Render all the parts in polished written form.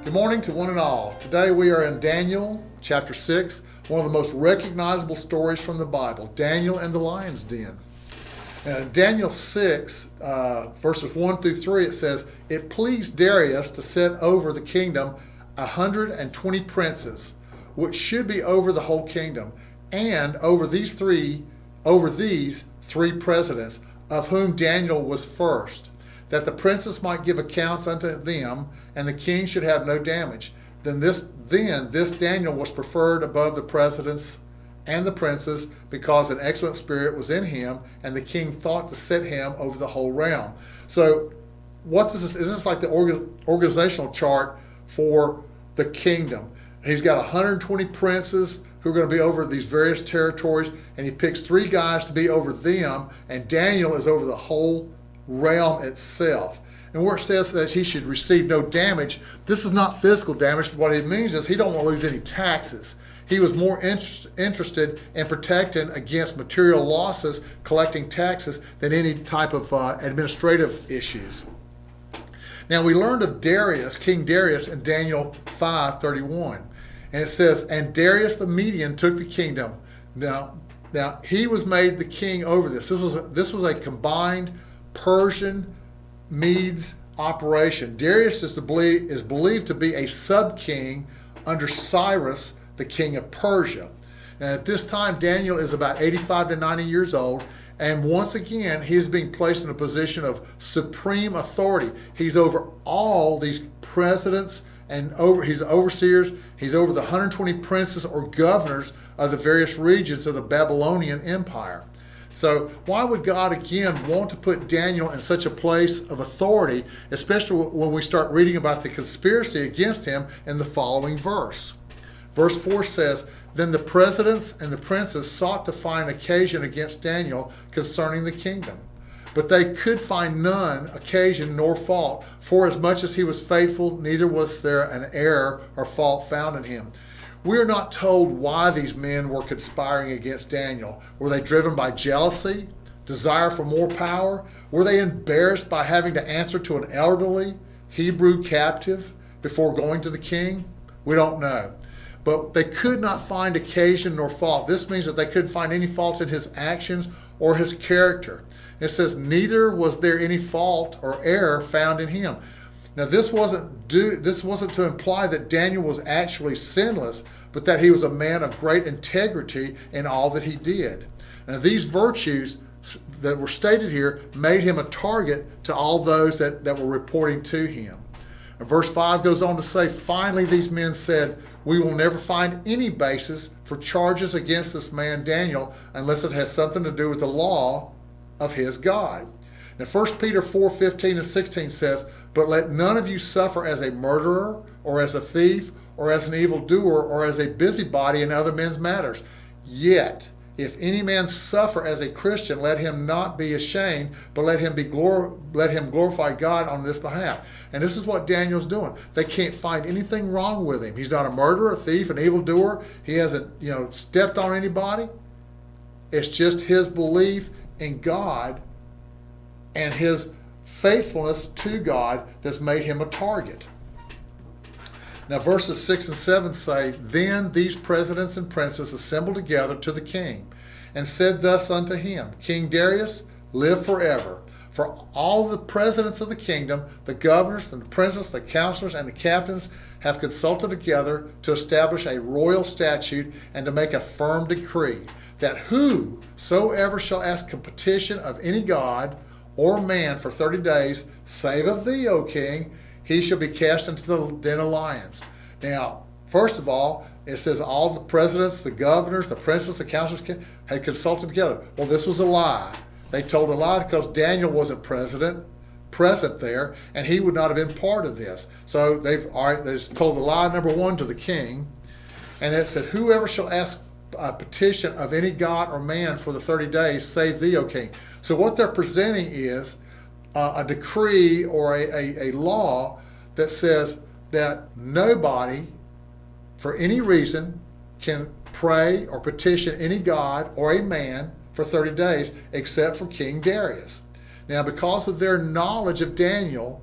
Good morning to one and all. Today we are in Daniel chapter 6, one of the most recognizable stories from the Bible, Daniel and the lion's den. In Daniel 6, verses 1 through 3, it says, "It pleased Darius to set over the kingdom 120 princes, which should be over the whole kingdom, and over these three presidents, of whom Daniel was first, that the princes might give accounts unto them, and the king should have no damage. Then this Daniel was preferred above the presidents and the princes, because an excellent spirit was in him, and the king thought to set him over the whole realm." So what this is like the organizational chart for the kingdom. He's got 120 princes who are going to be over these various territories, and he picks 3 guys to be over them, and Daniel is over the whole realm itself. And where it says that he should receive no damage, this is not physical damage. What it means is he don't want to lose any taxes. He was more interested in protecting against material losses, collecting taxes, than any type of administrative issues. Now we learned of Darius, King Darius, in Daniel 5:31. And it says, "And Darius the Median took the kingdom." Now he was made the king over this. This was a combined Persian Medes operation. Darius is believed to be a sub-king under Cyrus, the king of Persia. And at this time, Daniel is about 85 to 90 years old. And once again, he is being placed in a position of supreme authority. He's over all these presidents, and he's overseers. He's over the 120 princes or governors of the various regions of the Babylonian Empire. So why would God again want to put Daniel in such a place of authority, especially when we start reading about the conspiracy against him in the following verse? Verse 4 says, "Then the presidents and the princes sought to find occasion against Daniel concerning the kingdom. But they could find none occasion nor fault, for as much as he was faithful, neither was there an error or fault found in him." We are not told why these men were conspiring against Daniel. Were they driven by jealousy, desire for more power? Were they embarrassed by having to answer to an elderly Hebrew captive before going to the king? We don't know. But they could not find occasion nor fault. This means that they couldn't find any faults in his actions or his character. It says, "Neither was there any fault or error found in him." Now this wasn't to imply that Daniel was actually sinless, but that he was a man of great integrity in all that he did. Now these virtues that were stated here made him a target to all those that were reporting to him. And verse 5 goes on to say, "Finally these men said, we will never find any basis for charges against this man Daniel unless it has something to do with the law of his God." Now 1 Peter 4:15 and 16 says, "But let none of you suffer as a murderer, or as a thief, or as an evildoer, or as a busybody in other men's matters. Yet, if any man suffer as a Christian, let him not be ashamed, but let him glorify God on this behalf." And this is what Daniel's doing. They can't find anything wrong with him. He's not a murderer, a thief, an evildoer. He hasn't, stepped on anybody. It's just his belief in God and his faithfulness to God that's made him a target. Now verses 6 and 7 say, "Then these presidents and princes assembled together to the king, and said thus unto him, King Darius, live forever. For all the presidents of the kingdom, the governors, and the princes, the counselors, and the captains have consulted together to establish a royal statute and to make a firm decree, that whosoever shall ask a petition of any god or man for 30 days, save of thee, O king, he shall be cast into the den of lions." Now, first of all, it says all the presidents, the governors, the princes, the counselors had consulted together. Well, this was a lie. They told a lie because Daniel wasn't present there, and he would not have been part of this. So they told a lie number 1 to the king, and it said, "Whoever shall ask a petition of any god or man for the 30 days, save thee, O king." So what they're presenting is a decree or a law that says that nobody, for any reason, can pray or petition any god or a man for 30 days except for King Darius. Now, because of their knowledge of Daniel,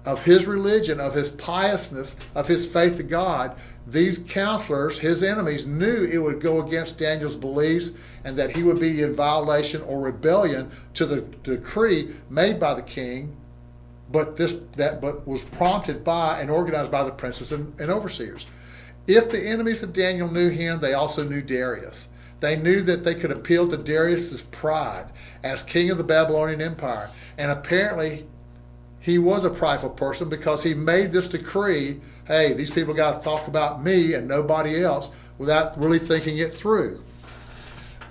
of his religion, of his piousness, of his faith to God, these counselors, his enemies, knew it would go against Daniel's beliefs and that he would be in violation or rebellion to the decree made by the king, but was prompted by and organized by the princes and overseers. If the enemies of Daniel knew him, they also knew Darius. They knew that they could appeal to Darius's pride as king of the Babylonian Empire. And apparently, he was a prideful person because he made this decree, hey, these people got to talk about me and nobody else, without really thinking it through.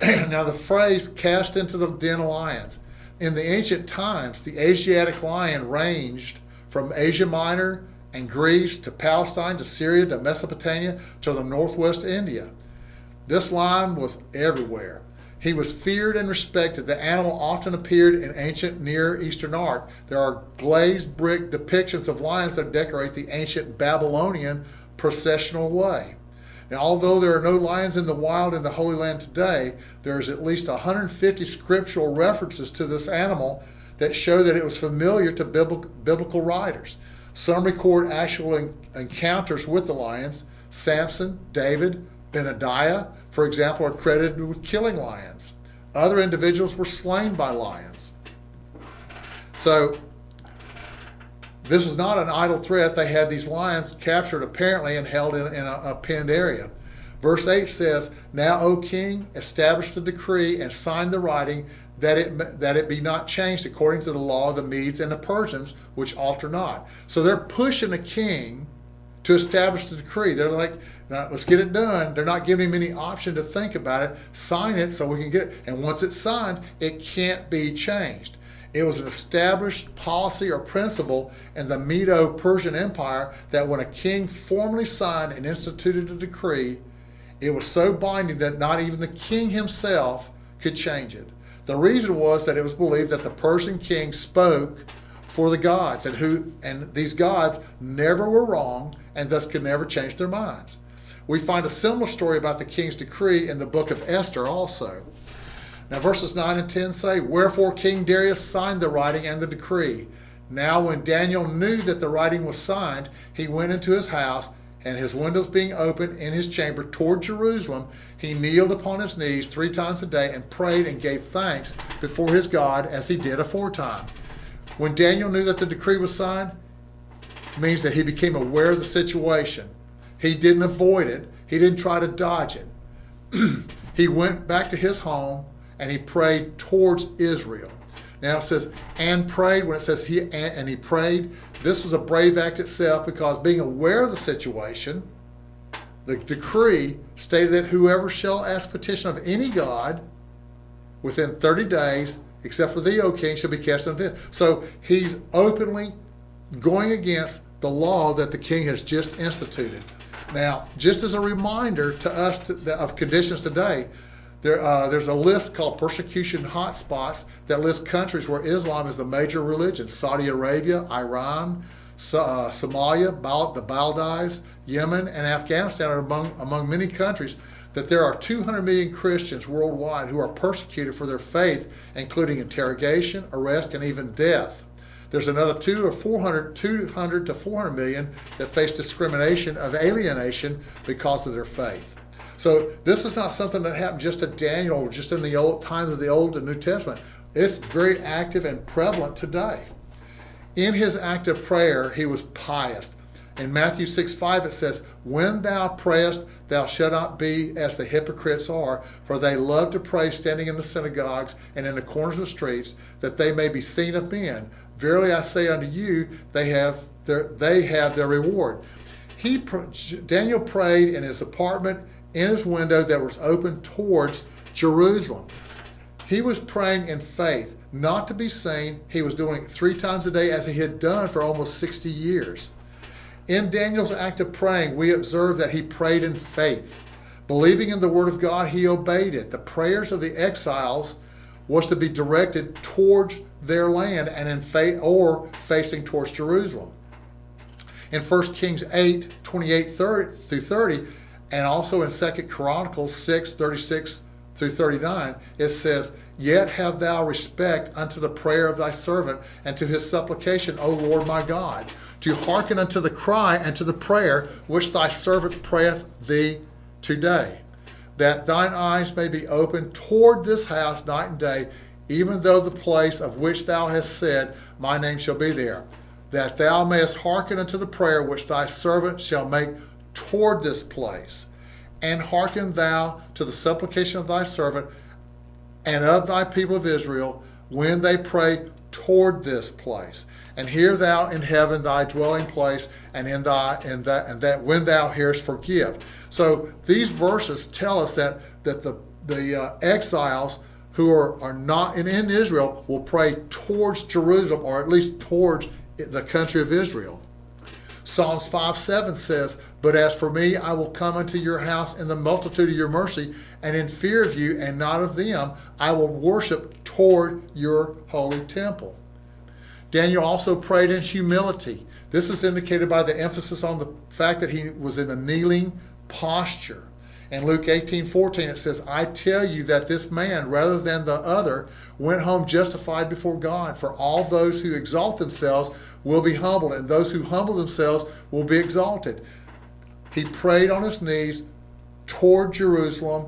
Now the phrase cast into the den of lions. In the ancient times, the Asiatic lion ranged from Asia Minor and Greece to Palestine to Syria to Mesopotamia to the northwest India. This lion was everywhere. He was feared and respected. The animal often appeared in ancient Near Eastern art. There are glazed brick depictions of lions that decorate the ancient Babylonian processional way. Now, although there are no lions in the wild in the Holy Land today, there is at least 150 scriptural references to this animal that show that it was familiar to biblical writers. Some record actual encounters with the lions. Samson, David, Benadiah, for example, are credited with killing lions. Other individuals were slain by lions. So this was not an idle threat. They had these lions captured apparently and held in a penned area. Verse 8 says, "Now, O king, establish the decree and sign the writing that it be not changed according to the law of the Medes and the Persians, which alter not." So they're pushing the king to establish the decree. They're like, "Now, let's get it done." They're not giving him any option to think about it. Sign it so we can get it. And once it's signed, it can't be changed. It was an established policy or principle in the Medo-Persian Empire that when a king formally signed and instituted a decree, it was so binding that not even the king himself could change it. The reason was that it was believed that the Persian king spoke for the gods, and these gods never were wrong and thus could never change their minds. We find a similar story about the king's decree in the book of Esther also. Now verses 9 and 10 say, "Wherefore King Darius signed the writing and the decree. Now when Daniel knew that the writing was signed, he went into his house, and his windows being open in his chamber toward Jerusalem, he kneeled upon his knees 3 times a day and prayed and gave thanks before his God as he did aforetime." When Daniel knew that the decree was signed, it means that he became aware of the situation. He didn't avoid it. He didn't try to dodge it. He went back to his home and he prayed towards Israel. Now it says, and prayed. When it says he prayed, this was a brave act itself, because being aware of the situation, the decree stated that whoever shall ask petition of any god within 30 days, except for thee, O king, shall be cast into death. So he's openly going against the law that the king has just instituted. Now, just as a reminder to us of conditions today, there's a list called Persecution Hotspots that lists countries where Islam is the major religion. Saudi Arabia, Iran, Somalia, the Maldives, Yemen, and Afghanistan are among many countries that there are 200 million Christians worldwide who are persecuted for their faith, including interrogation, arrest, and even death. There's another 200 to 400 million that face discrimination of alienation because of their faith. So this is not something that happened just to Daniel or just in the old times of the Old and New Testament. It's very active and prevalent today. In his act of prayer, he was pious. In Matthew 6:5 it says, "When thou prayest, thou shalt not be as the hypocrites are, for they love to pray standing in the synagogues and in the corners of the streets, that they may be seen of men. Verily I say unto you, they have their reward." Daniel prayed in his apartment, in his window that was open towards Jerusalem. He was praying in faith, not to be seen. He was doing it 3 times a day as he had done for almost 60 years. In Daniel's act of praying, we observe that he prayed in faith. Believing in the word of God, he obeyed it. The prayers of the exiles was to be directed towards their land and in faith, or facing towards Jerusalem. In 1 Kings 8:28 through 30, and also in 2 Chronicles 6:36 through 39, it says, "Yet have thou respect unto the prayer of thy servant, and to his supplication, O Lord my God. to hearken unto the cry and to the prayer which thy servant prayeth thee today, that thine eyes may be open toward this house night and day, even though the place of which thou hast said, my name shall be there, that thou mayest hearken unto the prayer which thy servant shall make toward this place. And hearken thou to the supplication of thy servant and of thy people of Israel when they pray toward this place. And hear thou in heaven thy dwelling place, and that when thou hearest, forgive. So these verses tell us that the exiles who are not in Israel will pray towards Jerusalem, or at least towards the country of Israel. Psalms 5:7 says, but as for me, I will come unto your house in the multitude of your mercy, and in fear of you and not of them, I will worship toward your holy temple. Daniel also prayed in humility. This is indicated by the emphasis on the fact that he was in a kneeling posture. In Luke 18:14 it says, I tell you that this man, rather than the other, went home justified before God. For all those who exalt themselves will be humbled, and those who humble themselves will be exalted. He prayed on his knees toward Jerusalem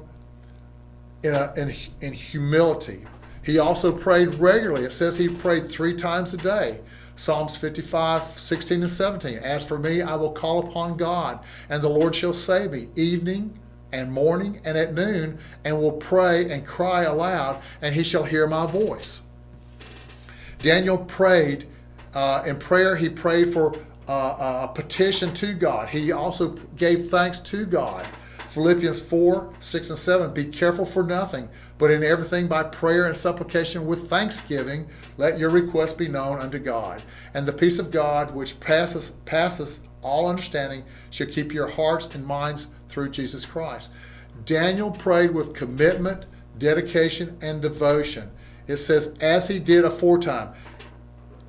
in humility. He also prayed regularly. It says he prayed 3 times a day. Psalms 55:16 and 17. As for me, I will call upon God, and the Lord shall save me, evening and morning and at noon, and will pray and cry aloud, and he shall hear my voice. Daniel prayed in prayer. He prayed for a petition to God. He also gave thanks to God. Philippians 4:6 and 7. Be careful for nothing, but in everything by prayer and supplication with thanksgiving, let your requests be known unto God. And the peace of God, which passes all understanding, shall keep your hearts and minds through Jesus Christ. Daniel prayed with commitment, dedication, and devotion. It says, as he did aforetime.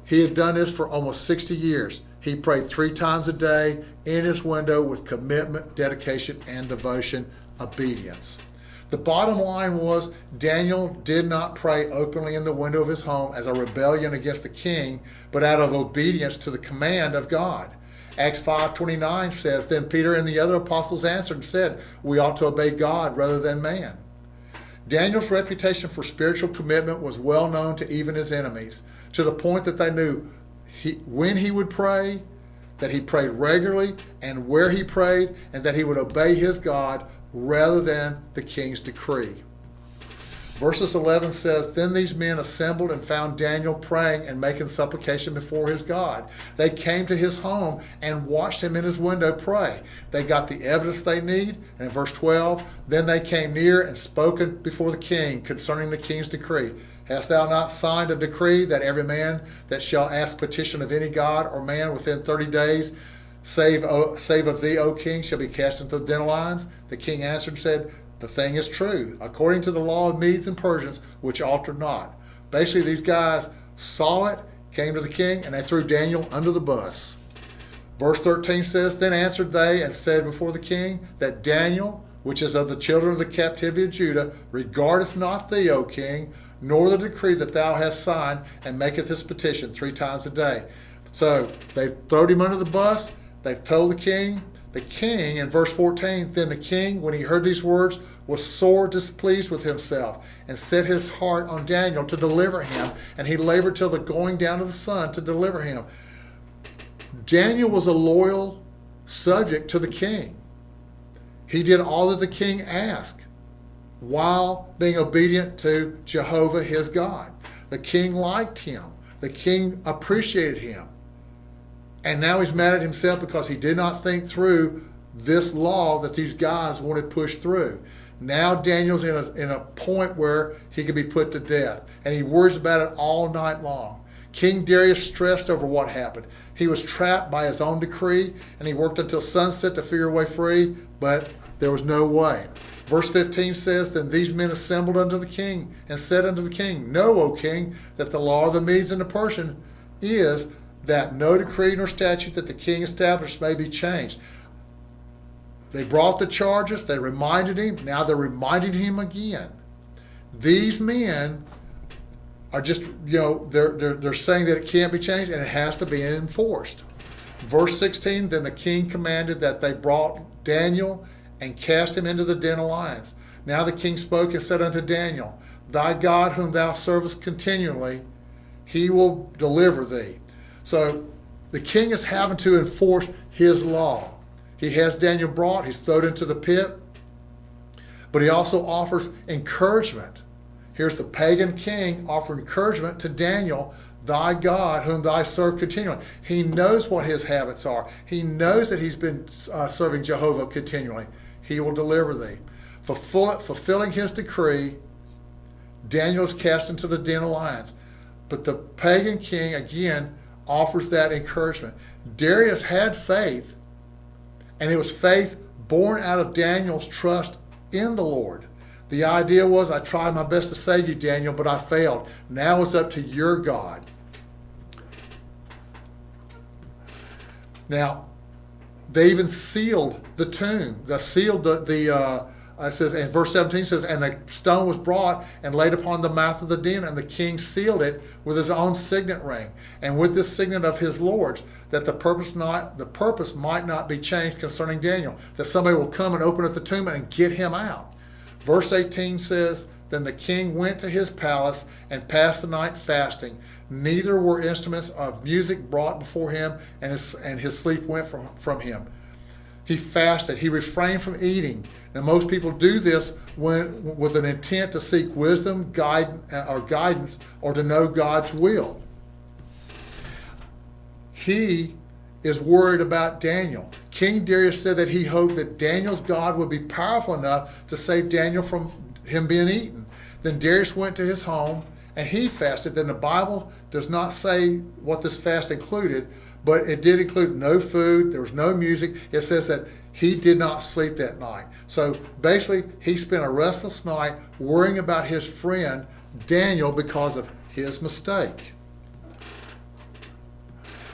He had done this for almost 60 years. He prayed 3 times a day in his window with commitment, dedication, and devotion, obedience. The bottom line was Daniel did not pray openly in the window of his home as a rebellion against the king, but out of obedience to the command of God. Acts 5:29 says, then Peter and the other apostles answered and said, we ought to obey God rather than man. Daniel's reputation for spiritual commitment was well known to even his enemies, to the point that they knew when he would pray, that he prayed regularly, and where he prayed, and that he would obey his God rather than the king's decree. Verses 11 says, then these men assembled and found Daniel praying and making supplication before his God. They came to his home and watched him in his window pray. They got the evidence they need. And in verse 12, then they came near and spoken before the king concerning the king's decree. Hast thou not signed a decree that every man that shall ask petition of any god or man within 30 days, save of thee, O king, shall be cast into the den of lions? The king answered and said, the thing is true, according to the law of Medes and Persians, which alter not. Basically, these guys saw it, came to the king, and they threw Daniel under the bus. Verse 13 says, then answered they and said before the king, that Daniel, which is of the children of the captivity of Judah, regardeth not thee, O king, nor the decree that thou hast signed, and maketh his petition 3 times a day. So they throwed him under the bus. They told the king. The king, in verse 14, then the king, when he heard these words, was sore displeased with himself, and set his heart on Daniel to deliver him, and he labored till the going down of the sun to deliver him. Daniel was a loyal subject to the king. He did all that the king asked while being obedient to Jehovah his God. The king liked him. The king appreciated him. And now he's mad at himself because he did not think through this law that these guys wanted pushed through. Now Daniel's in a point where he could be put to death, and he worries about it all night long. King Darius stressed over what happened. He was trapped by his own decree, and he worked until sunset to figure a way free, but there was no way. Verse 15 says, then these men assembled unto the king and said unto the king, know, O king, that the law of the Medes and the Persians is that no decree nor statute that the king established may be changed. They brought the charges, they reminded him, now they're reminding him again. These men are just, they're saying that it can't be changed and it has to be enforced. Verse 16, then the king commanded that they brought Daniel and cast him into the den of lions. Now the king spoke and said unto Daniel, thy God whom thou servest continually, he will deliver thee. So the king is having to enforce his law. He has Daniel brought, he's thrown into the pit, but he also offers encouragement. Here's the pagan king offering encouragement to Daniel, thy God whom thou serve continually. He knows what his habits are. He knows that he's been serving Jehovah continually. He will deliver thee. Fulfilling his decree, Daniel is cast into the den of lions. But the pagan king, again, offers that encouragement. Darius had faith, and it was faith born out of Daniel's trust in the Lord. The idea was, I tried my best to save you, Daniel, but I failed. Now it's up to your God. Now, they even sealed the tomb. They sealed it says, and verse 17 says, and the stone was brought and laid upon the mouth of the den, and the king sealed it with his own signet ring, and with this signet of his lords, that the purpose might not be changed concerning Daniel, that somebody will come and open up the tomb and get him out. Verse 18 says, then the king went to his palace and passed the night fasting. Neither were instruments of music brought before him, and his sleep went from him. He fasted. He refrained from eating. Now, most people do this with an intent to seek wisdom, guidance, or to know God's will. He is worried about Daniel. King Darius said that he hoped that Daniel's God would be powerful enough to save Daniel from him being eaten. Then Darius went to his home and he fasted. Then the Bible does not say what this fast included, but it did include no food, there was no music. It says that he did not sleep that night. So basically, he spent a restless night worrying about his friend Daniel because of his mistake.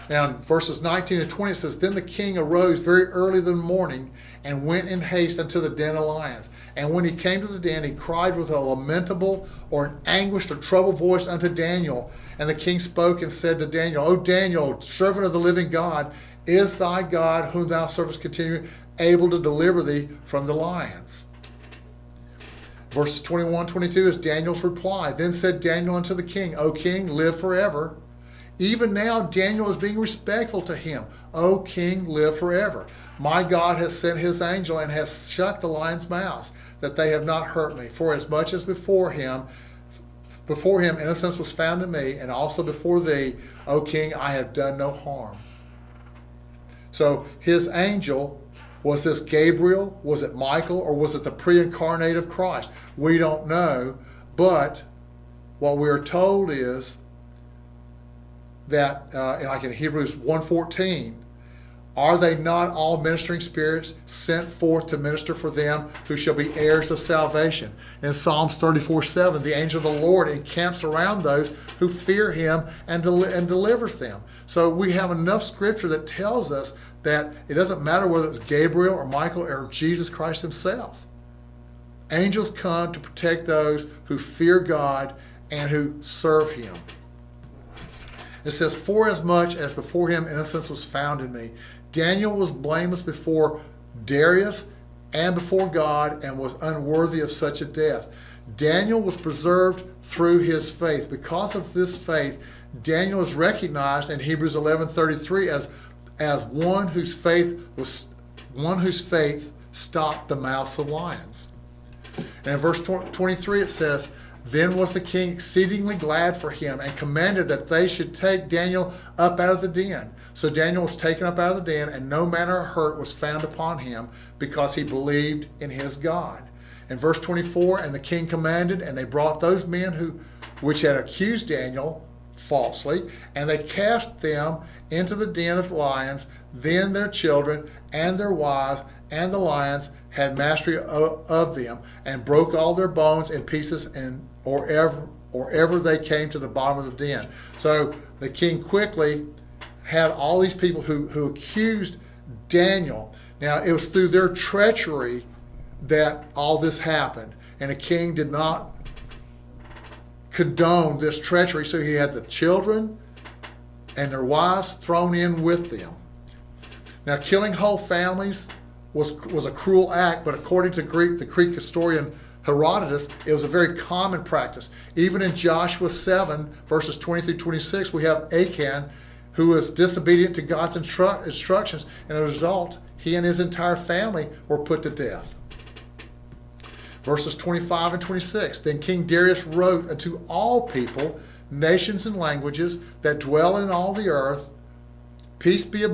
Now in verses 19 and 20 it says, then the king arose very early in the morning and went in haste unto the den of lions. And when he came to the den, he cried with a lamentable or an anguished or troubled voice unto Daniel. And the king spoke and said to Daniel, O Daniel, servant of the living God, is thy God, whom thou servest continually, able to deliver thee from the lions? Verses 21, 22 is Daniel's reply. Then said Daniel unto the king, O king, live forever. Even now Daniel is being respectful to him. O king, live forever. My God has sent his angel and has shut the lions' mouths, that they have not hurt me. For as much as before him innocence was found in me, and also before thee, O king, I have done no harm. So his angel, was this Gabriel? Was it Michael? Or was it the pre-incarnate of Christ? We don't know. But what we're told is that, like in Hebrews 1:14, are they not all ministering spirits sent forth to minister for them who shall be heirs of salvation? In Psalms 34:7, the angel of the Lord encamps around those who fear him and delivers them. So we have enough scripture that tells us that it doesn't matter whether it's Gabriel or Michael or Jesus Christ himself. Angels come to protect those who fear God and who serve him. It says, forasmuch as before him innocence was found in me. Daniel was blameless before Darius and before God, and was unworthy of such a death. Daniel was preserved through his faith. Because of this faith, Daniel is recognized in Hebrews 11:33 as one whose faith stopped the mouths of lions. And in verse 23 it says, then was the king exceedingly glad for him, and commanded that they should take Daniel up out of the den. So Daniel was taken up out of the den, and no manner of hurt was found upon him, because he believed in his God. In verse 24, and the king commanded, and they brought those men which had accused Daniel falsely, and they cast them into the den of lions. Then their children and their wives and the lions had mastery of them, and broke all their bones in pieces, and or ever they came to the bottom of the den. So the king quickly had all these people who accused Daniel. Now it was through their treachery that all this happened, and the king did not condone this treachery, so he had the children and their wives thrown in with them. Now, killing whole families was a cruel act, but according to the Greek historian Herodotus, it was a very common practice. Even in Joshua 7, verses 20 through 26, we have Achan, who was disobedient to God's instructions, and as a result, he and his entire family were put to death. Verses 25 and 26, then King Darius wrote unto all people, nations and languages that dwell in all the earth, peace be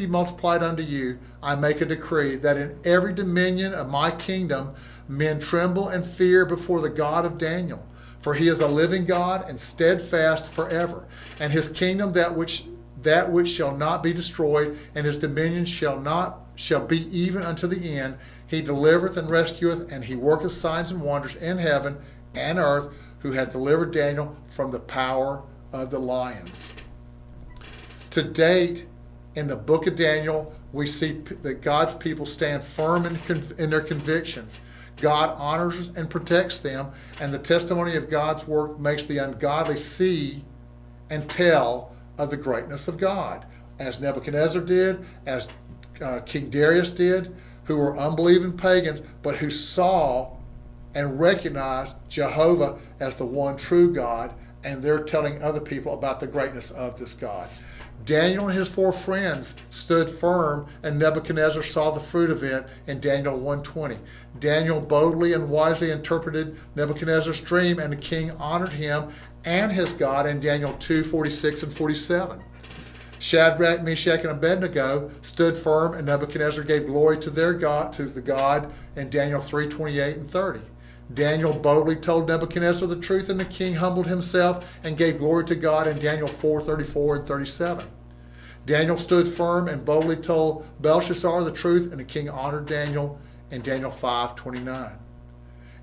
multiplied unto you. I make a decree that in every dominion of my kingdom men tremble and fear before the God of Daniel. For he is a living God and steadfast forever. And his kingdom that which shall not be destroyed, and his dominion shall be even unto the end. He delivereth and rescueth, and he worketh signs and wonders in heaven and earth, who hath delivered Daniel from the power of the lions. To date, in the book of Daniel, we see that God's people stand firm in their convictions. God honors and protects them, and the testimony of God's work makes the ungodly see and tell of the greatness of God, as Nebuchadnezzar did, as King Darius did, who were unbelieving pagans, but who saw and recognized Jehovah as the one true God, and they're telling other people about the greatness of this God. Daniel and his 4 friends stood firm, and Nebuchadnezzar saw the fruit of it in Daniel 1:20. Daniel boldly and wisely interpreted Nebuchadnezzar's dream, and the king honored him and his God in Daniel 2:46 and 47. Shadrach, Meshach, and Abednego stood firm, and Nebuchadnezzar gave glory to their God, to the God, in Daniel 3:28 and 30. Daniel boldly told Nebuchadnezzar the truth, and the king humbled himself and gave glory to God in Daniel 4:34 and 37. Daniel stood firm and boldly told Belshazzar the truth, and the king honored Daniel in Daniel 5:29.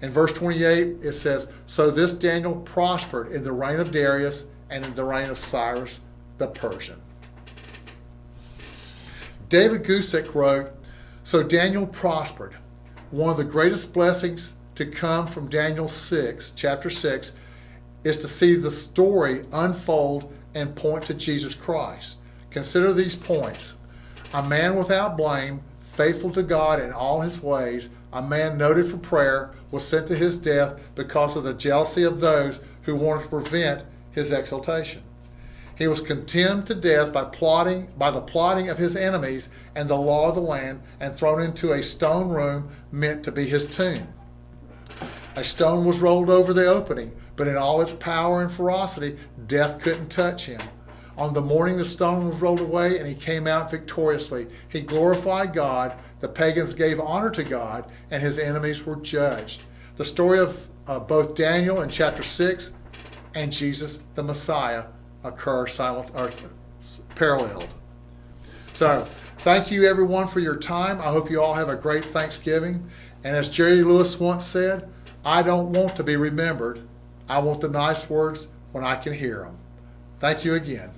In verse 28, it says, so this Daniel prospered in the reign of Darius and in the reign of Cyrus the Persian. David Gusick wrote, so Daniel prospered. One of the greatest blessings to come from Daniel 6, chapter 6, is to see the story unfold and point to Jesus Christ. Consider these points. A man without blame, faithful to God in all his ways, a man noted for prayer, was sent to his death because of the jealousy of those who wanted to prevent his exaltation. He was condemned to death by the plotting of his enemies and the law of the land, and thrown into a stone room meant to be his tomb. A stone was rolled over the opening, but in all its power and ferocity, death couldn't touch him. On the morning the stone was rolled away and he came out victoriously. He glorified God, the pagans gave honor to God, and his enemies were judged. The story of both Daniel in chapter 6 and Jesus the Messiah occur paralleled. So, thank you everyone for your time. I hope you all have a great Thanksgiving. And as Jerry Lewis once said, I don't want to be remembered. I want the nice words when I can hear them. Thank you again.